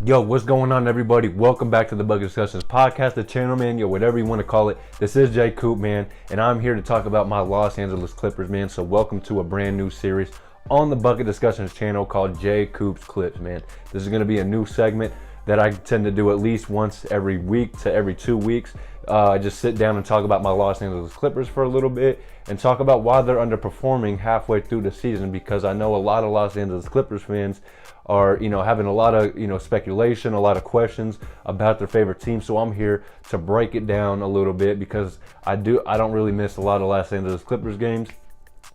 Yo, what's going on, everybody? Welcome back to the Bucket Discussions podcast, the channel, man. Yo, whatever you want to call it. This is Jay Coop, man, and I'm here to talk about my Los Angeles Clippers, man. So welcome to a brand new series on the Bucket Discussions channel called Jay Coop's Clips, man. This is going to be a new segment that I tend to do at least once every week to every 2 weeks. I just sit down and talk about my Los Angeles Clippers for a little bit and talk about why they're underperforming halfway through the season, because I know a lot of Los Angeles Clippers fans are, having a lot of, speculation, a lot of questions about their favorite team. So I'm here to break it down a little bit because I don't really miss a lot of Los Angeles Clippers games.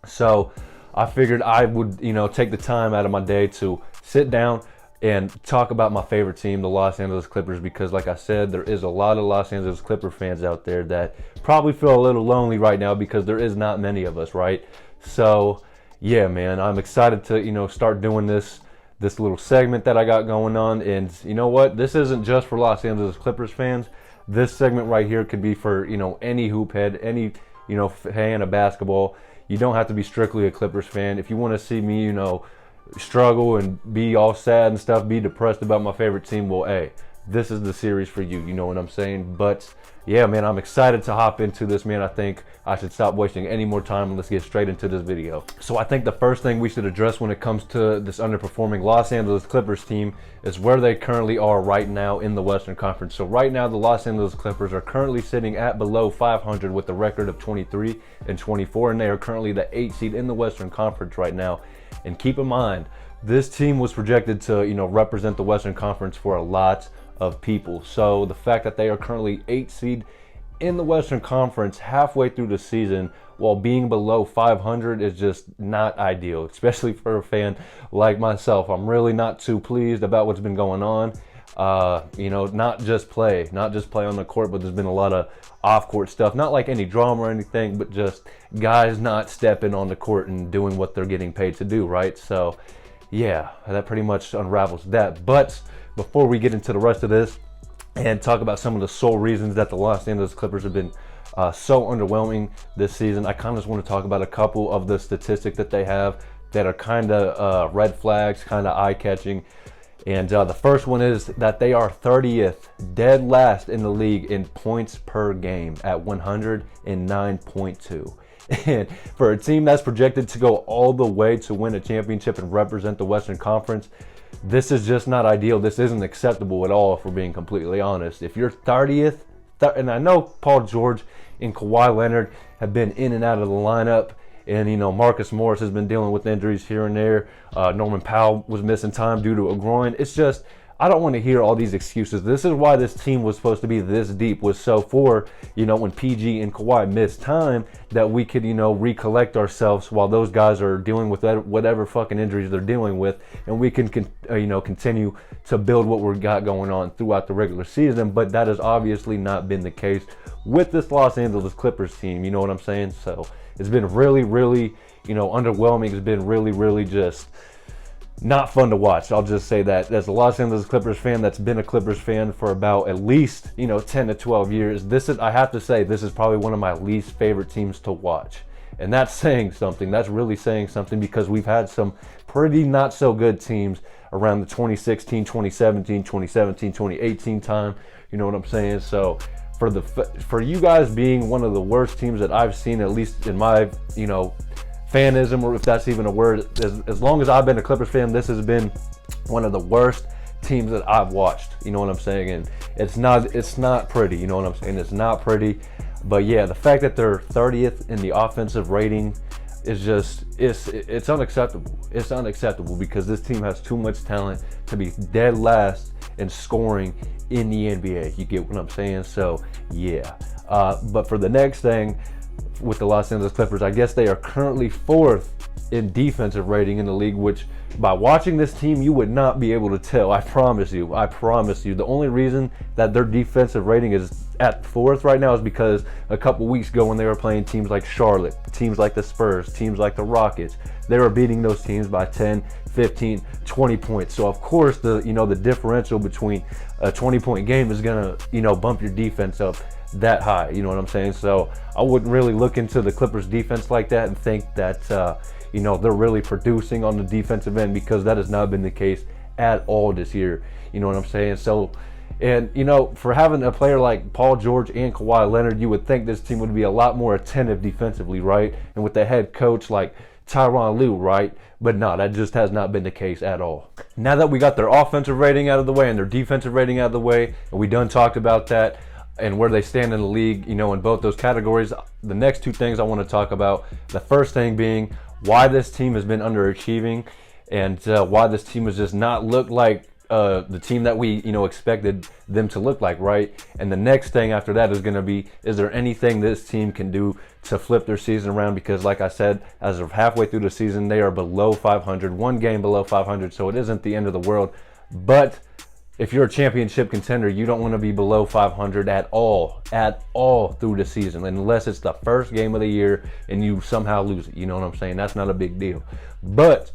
So I figured I would, take the time out of my day to sit down and talk about my favorite team, the Los Angeles Clippers, because like I said, there is a lot of Los Angeles Clipper fans out there that probably feel a little lonely right now because there is not many of us, right? So yeah, man, I'm excited to, start doing this little segment that I got going on. And you know what? This isn't just for Los Angeles Clippers fans. This segment right here could be for, any hoop head, any, fan of basketball. You don't have to be strictly a Clippers fan. If you want to see me, struggle and be all sad and stuff, be depressed about my favorite team, well, hey, this is the series for you. You know what I'm saying? But yeah, man, I'm excited to hop into this, man. I think I should stop wasting any more time and let's get straight into this video. So I think the first thing we should address when it comes to this underperforming Los Angeles Clippers team is where they currently are right now in the Western Conference. So right now, the Los Angeles Clippers are currently sitting at below 500 with a record of 23-24, and they are currently the 8th seed in the Western Conference right now. And keep in mind, this team was projected to, represent the Western Conference for a lot of people. So the fact that they are currently 8th seed in the Western Conference halfway through the season while being below 500 is just not ideal, especially for a fan like myself. I'm really not too pleased about what's been going on. Not just play on the court, but there's been a lot of off-court stuff. Not like any drama or anything, but just guys not stepping on the court and doing what they're getting paid to do, right? So yeah, that pretty much unravels that. But before we get into the rest of this and talk about some of the sole reasons that the Los Angeles Clippers have been so underwhelming this season, I kind of just want to talk about a couple of the statistics that they have that are kind of red flags, kind of eye-catching. And the first one is that they are 30th, dead last in the league in points per game at 109.2. And for a team that's projected to go all the way to win a championship and represent the Western Conference, this is just not ideal. This isn't acceptable at all, if we're being completely honest. If you're 30th, and I know Paul George and Kawhi Leonard have been in and out of the lineup, and Marcus Morris has been dealing with injuries here and there. Norman Powell was missing time due to a groin. It's just, I don't want to hear all these excuses. This is why this team was supposed to be this deep, was so for, when PG and Kawhi missed time, that we could, recollect ourselves while those guys are dealing with whatever fucking injuries they're dealing with, and we can, continue to build what we've got going on throughout the regular season. But that has obviously not been the case with this Los Angeles Clippers team. You know what I'm saying? So it's been really, really, underwhelming. It's been really, really just not fun to watch. I'll just say that as a Los Angeles Clippers fan that's been a Clippers fan for about at least 10 to 12 years, I have to say this is probably one of my least favorite teams to watch. And that's saying something. That's really saying something, because we've had some pretty not so good teams around the 2016, 2017, 2018 time. You know what I'm saying? So for you guys being one of the worst teams that I've seen, at least in my fanism, or if that's even a word, as long as I've been a Clippers fan, this has been one of the worst teams that I've watched. You know what I'm saying? And it's not pretty. You know what I'm saying? It's not pretty. But yeah, the fact that they're 30th in the offensive rating is just, it's unacceptable. It's unacceptable because this team has too much talent to be dead last in scoring in the NBA. You get what I'm saying? So yeah. But for the next thing with the Los Angeles Clippers, I guess they are currently 4th in defensive rating in the league, which by watching this team you would not be able to tell. I promise you. The only reason that their defensive rating is at 4th right now is because a couple weeks ago when they were playing teams like Charlotte, teams like the Spurs, teams like the Rockets, they were beating those teams by 10, 15, 20 points. So of course the differential between a 20-point game is gonna bump your defense up that high. You know what I'm saying? So I wouldn't really look into the Clippers defense like that and think that they're really producing on the defensive end, because that has not been the case at all this year. You know what I'm saying? So, and, you know, for having a player like Paul George and Kawhi Leonard, you would think this team would be a lot more attentive defensively, right? And with the head coach like Tyronn Lue, right? But no, that just has not been the case at all. Now that we got their offensive rating out of the way and their defensive rating out of the way, and we done talked about that and where they stand in the league, you know, in both those categories, the next two things I want to talk about, the first thing being why this team has been underachieving and why this team has just not looked like the team that we, you know, expected them to look like, right? And the next thing after that is going to be, is there anything this team can do to flip their season around? Because like I said, as of halfway through the season, they are below 500, one game below 500, so it isn't the end of the world. But if you're a championship contender, you don't want to be below 500 at all through the season, unless it's the first game of the year and you somehow lose it. You know what I'm saying? That's not a big deal. But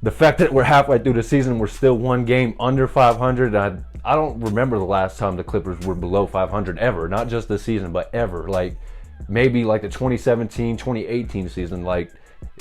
the fact that we're halfway through the season, we're still one game under 500. I don't remember the last time the Clippers were below 500 ever. Not just this season, but ever. Like maybe like the 2017, 2018 season. Like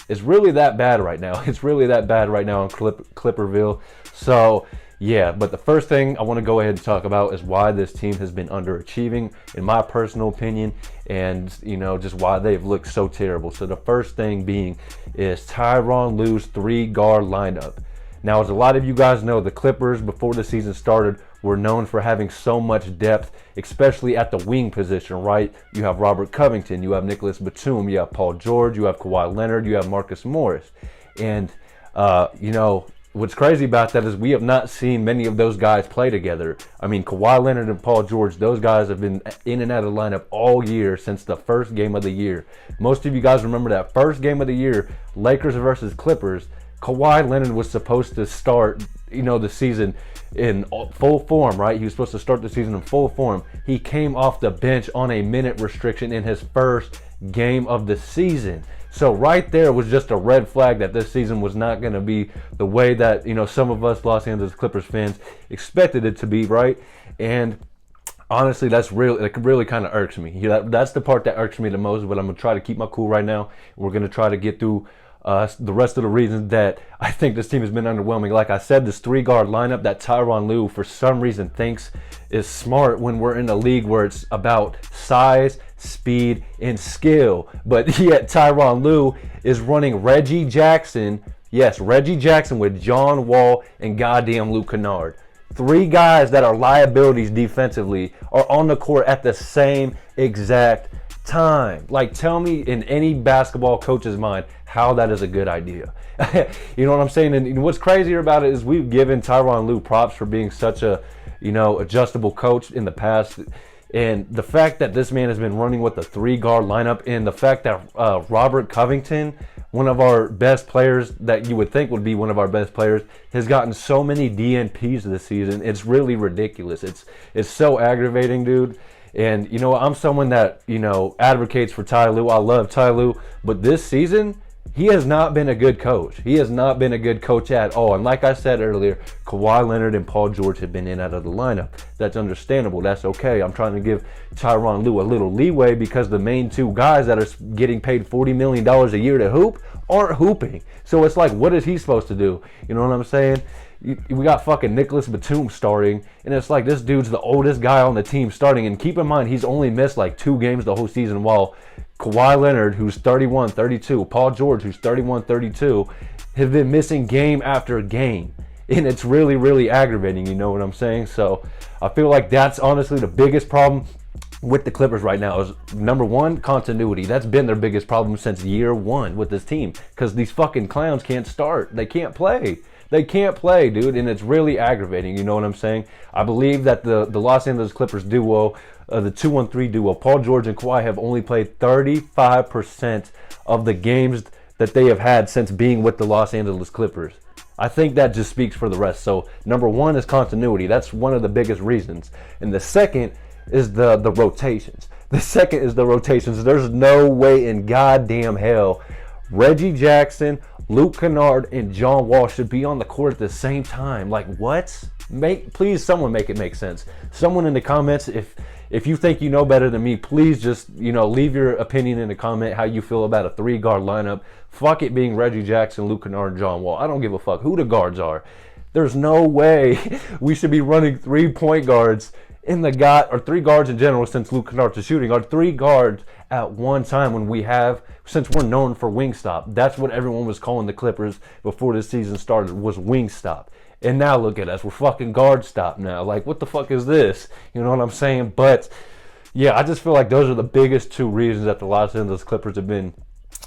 it's really that bad right now. It's really that bad right now in Clipperville. So yeah, but the first thing I want to go ahead and talk about is why this team has been underachieving, in my personal opinion, and, you know, just why they've looked so terrible. So the first thing being is Tyronn Lue's 3-guard lineup. Now, as a lot of you guys know, the Clippers, before the season started, were known for having so much depth, especially at the wing position, right? You have Robert Covington, you have Nicholas Batum, you have Paul George, you have Kawhi Leonard, you have Marcus Morris. And, you know, what's crazy about that is we have not seen many of those guys play together. I mean, Kawhi Leonard and Paul George, those guys have been in and out of the lineup all year since the first game of the year. Most of you guys remember that first game of the year, Lakers versus Clippers. Kawhi Leonard was supposed to start, you know, the season in full form, right? He was supposed to start the season in full form. He came off the bench on a minute restriction in his first game of the season. So right there was just a red flag that this season was not going to be the way that, you know, some of us Los Angeles Clippers fans expected it to be, right? And honestly, it really kind of irks me. That's the part that irks me the most, but I'm going to try to keep my cool right now. We're going to try to get through the rest of the reasons that I think this team has been underwhelming. Like I said, this 3-guard lineup that Tyronn Lue for some reason thinks is smart when we're in a league where it's about size, speed, and skill. But yet Tyronn Lue is running Reggie Jackson. Yes, Reggie Jackson with John Wall and goddamn Luke Kennard. 3 guys that are liabilities defensively are on the court at the same exact time. Like, tell me in any basketball coach's mind how that is a good idea. You know what I'm saying? And what's crazier about it is we've given Tyronn Lue props for being such a, you know, adjustable coach in the past. And the fact that this man has been running with a 3-guard lineup, and the fact that Robert Covington, one of our best players that you would think would be one of our best players, has gotten so many DNPs this season. It's really ridiculous. It's so aggravating, dude. And, you know, I'm someone that, you know, advocates for Ty Lue. I love Ty Lue. But this season, he has not been a good coach. He has not been a good coach at all. And like I said earlier, Kawhi Leonard and Paul George have been in and out of the lineup. That's understandable. That's okay. I'm trying to give Tyronn Lue a little leeway because the main 2 guys that are getting paid $40 million a year to hoop aren't hooping. So it's like, what is he supposed to do? You know what I'm saying? We got fucking Nicholas Batum starting, and it's like this dude's the oldest guy on the team starting. And keep in mind, he's only missed like 2 games the whole season, while Kawhi Leonard, who's 31-32, Paul George, who's 31-32, have been missing game after game. And it's really, really aggravating, you know what I'm saying? So I feel like that's honestly the biggest problem with the Clippers right now is, number 1, continuity. That's been their biggest problem since year 1 with this team, because these fucking clowns can't start. They can't play. They can't play, dude, and it's really aggravating, you know what I'm saying? I believe that the Los Angeles Clippers duo, the 2-1-3 duo, Paul George and Kawhi, have only played 35% of the games that they have had since being with the Los Angeles Clippers. I think that just speaks for the rest. So, number 1 is continuity. That's one of the biggest reasons. And the second is the rotations. There's no way in goddamn hell Reggie Jackson, Luke Kennard, and John Wall should be on the court at the same time. Like, what? Please, someone make it make sense. Someone in the comments, if you think you know better than me, please just, you know, leave your opinion in the comment how you feel about a 3-guard lineup. Fuck it being Reggie Jackson, Luke Kennard, and John Wall. I don't give a fuck who the guards are. There's no way we should be running 3 point guards or 3 guards in general, since Luke Kennard is shooting, or 3 guards at one time when since we're known for Wingstop. That's what everyone was calling the Clippers before the season started, was Wingstop. And now look at us, we're fucking guard stop now. Like, what the fuck is this? You know what I'm saying? But yeah, I just feel like those are the biggest 2 reasons that the Los Angeles Clippers have been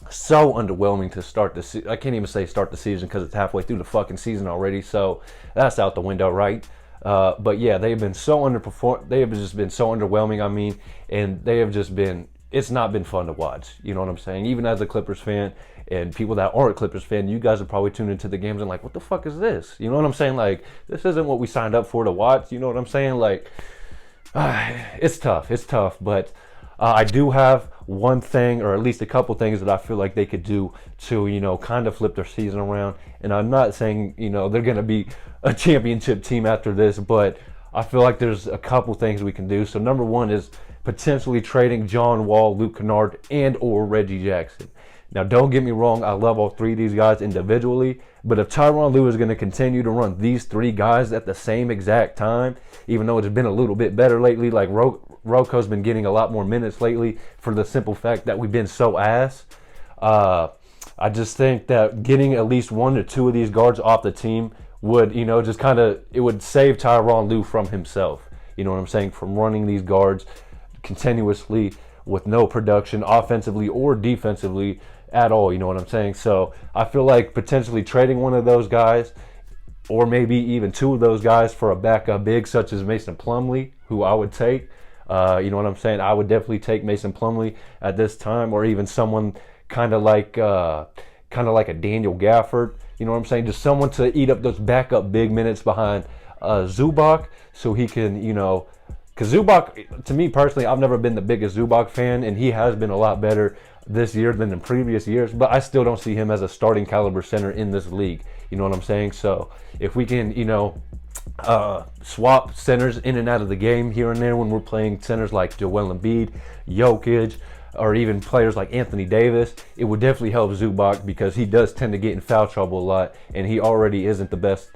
so underwhelming to start the season. I can't even say start the season because it's halfway through the fucking season already, so that's out the window, right? But yeah, they have been so underperformed. They have just been so underwhelming, I mean, and they have just been, it's not been fun to watch. You know what I'm saying? Even as a Clippers fan, and people that aren't Clippers fan, you guys are probably tuned into the games and like, what the fuck is this? You know what I'm saying? Like, this isn't what we signed up for to watch. You know what I'm saying? Like, it's tough, but I do have one thing, or at least a couple things that I feel like they could do to, you know, kind of flip their season around. And I'm not saying, you know, they're going to be a championship team after this, but I feel like there's a couple things we can do. So number one is potentially trading John Wall, Luke Kennard, and or Reggie Jackson. Now, don't get me wrong, I love all 3 of these guys individually, but if Tyronn Lue is going to continue to run these 3 guys at the same exact time, even though it's been a little bit better lately, like Roko's been getting a lot more minutes lately for the simple fact that we've been so ass. I just think that getting at least 1 or 2 of these guards off the team would, you know, just kind of, it would save Tyronn Lue from himself. You know what I'm saying? From running these guards continuously with no production offensively or defensively at all. You know what I'm saying? So I feel like potentially trading one of those guys, or maybe even 2 of those guys, for a backup big such as Mason Plumlee, who I would take. You know what I'm saying? I would definitely take Mason Plumlee at this time, or even someone kind of like a Daniel Gafford. You know what I'm saying? Just someone to eat up those backup big minutes behind Zubac, so he can, you know, because Zubac, to me personally, I've never been the biggest Zubac fan, and he has been a lot better this year than in previous years, but I still don't see him as a starting caliber center in this league. You know what I'm saying? So if we can, you know, swap centers in and out of the game here and there when we're playing centers like Joel Embiid, Jokic, or even players like Anthony Davis, it would definitely help Zubac, because he does tend to get in foul trouble a lot, and he already isn't the best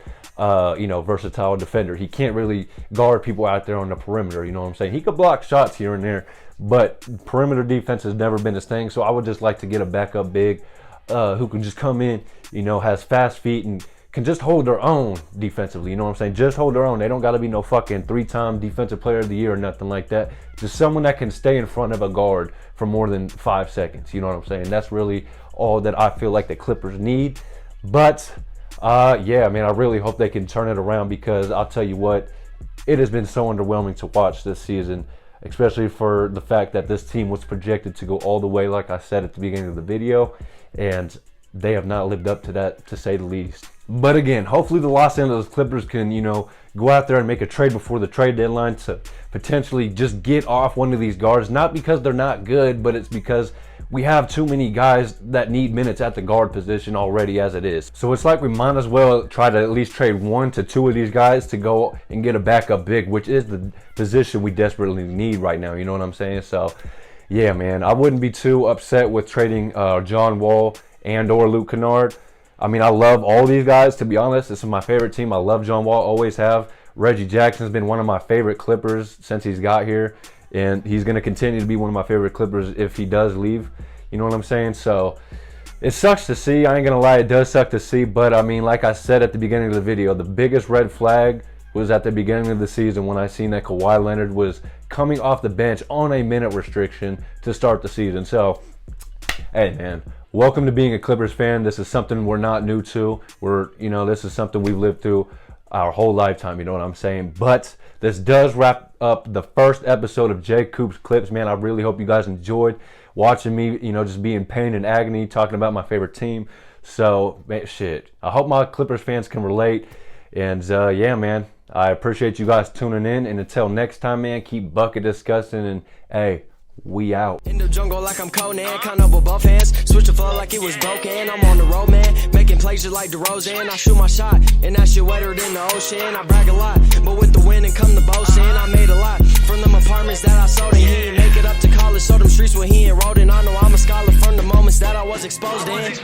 you know, versatile defender. He can't really guard people out there on the perimeter. You know what I'm saying? He could block shots here and there, but perimeter defense has never been his thing. So I would just like to get a backup big who can just come in, you know, has fast feet and can just hold their own defensively. You know what I'm saying? Just hold their own. They don't got to be no fucking 3-time defensive player of the year or nothing like that. Just someone that can stay in front of a guard for more than 5 seconds. You know what I'm saying? That's really all that I feel like the Clippers need. But yeah, man, I really hope they can turn it around, because I'll tell you what, it has been so underwhelming to watch this season, especially for the fact that this team was projected to go all the way, like I said at the beginning of the video, and they have not lived up to that, to say the least. But again, hopefully the Los Angeles Clippers can, you know, go out there and make a trade before the trade deadline to potentially just get off one of these guards, not because they're not good, but it's because we have too many guys that need minutes at the guard position already as it is. So it's like we might as well try to at least trade 1 to 2 of these guys to go and get a backup big, which is the position we desperately need right now. You know what I'm saying? So yeah, man, I wouldn't be too upset with trading John Wall and or Luke Kennard. I mean, I love all these guys, to be honest. This is my favorite team. I love John Wall, always have. Reggie Jackson's been one of my favorite Clippers since he's got here, and he's going to continue to be one of my favorite Clippers if he does leave. You know what I'm saying? So it sucks to see. I ain't going to lie, it does suck to see. But, I mean, like I said at the beginning of the video, the biggest red flag was at the beginning of the season when I seen that Kawhi Leonard was coming off the bench on a minute restriction to start the season. So, hey, man, welcome to being a Clippers fan. This is something we're not new to. This is something we've lived through our whole lifetime, you know what I'm saying? But this does wrap up the first episode of J. Coops Clips, man. I really hope you guys enjoyed watching me, you know, just be in pain and agony talking about my favorite team. So, man, shit. I hope my Clippers fans can relate. And, yeah, man, I appreciate you guys tuning in. And until next time, man, keep bucket discussing. And, hey, we out. In the jungle like I'm Conan, count up with both hands. Switch the flow like it was broken. I'm on the road, man, making plays just like DeRozan. I shoot my shot, and that shit wetter than the ocean. I brag a lot, but with the wind and come the boasting. I made a lot from them apartments that I sold, and he didn't make it up to college. So them streets where he enrolled in. I know I'm a scholar from the moments that I was exposed in.